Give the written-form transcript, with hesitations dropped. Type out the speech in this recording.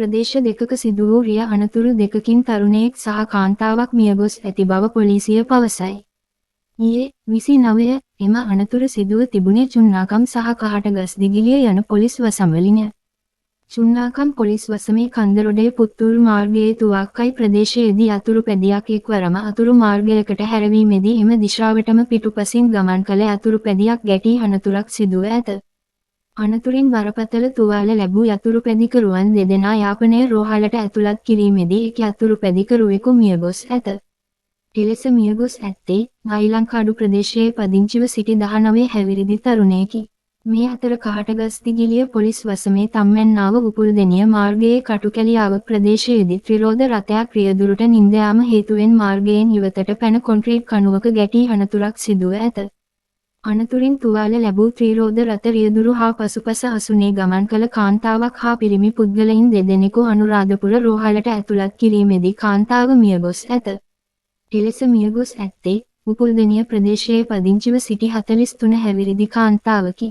ප්‍රදේශ දෙකක සිදු වූ රිය අනතුරු දෙකකින් තරුණයෙක් සහ කාන්තාවක් මියගොස් ඇති බව පොලිසිය පවසයි. ඊයේ 29 එම අනතුර සිදුව තිබුණේ චුන්නාකම් සහ කහටගස්දිගිලිය යන පොලිස් වසම්වලිනය. චුන්නාකම් පොලිස් වසමේ කන්දරොඩේ පුත්තූරු මාර්ගයේ තුවක්කයි ප්‍රදේශයේදී අතුරු පැදියක් එක්වරම අතුරු මාර්ගයකට හැරවීමේදී එම දිශාවටම පිටුපසින් ගමන් කළ අතුරු පැදියක් ගැටී අනතුරක් සිදුව ඇත. අනතුරින් බරපතල තුවාල ලැබූ යතුරු පැදිකරුවන් දෙදෙනා යාපනයේ රෝහලට ඇතුළත් කිරීමේදී එක් යතුරු පැදිකරුවෙකු මියගොස් ඇත. එලෙස මියගොස් ඇත්තේ මයිලංකාඩු ප්‍රදේශයේ පදිංචිව සිටි 19 හැවිරිදි තරුණයෙකි. මේ අතර කහටගස්දිගිලිය පොලිස් වසමේ තම්මැන්නාව උපුල්දෙනිය මාර්ගයේ කටුකැලියාව ප්‍රදේශයේදී ත්‍රිරෝද රථයක් රියදුරට නින්ද යාම හේතුවෙන් මාර්ගයෙන් ඉවතට පැන කොන්ක්‍රීට් කණුවක ගැටී අනතුරක් සිදුව ඇත. අනතුරින් තුවාල ලැබූ ත්‍රිරෝද රථ රියදුරු හා පසුපස අසුනේ ගමන් කළ කාන්තාවක් හා පිරිමි පුද්ගලයින් දෙදෙනෙකු අනුරාධපුර රෝහලට ඇතුළත් කිරීමේදී කාන්තාව මියගොස් ඇත. එලෙස මියගොස් ඇත්තේ උපුල්දෙනිය ප්‍රදේශයේ පදිංචිව සිටි 43 හැවිරිදි කාන්තාවකි.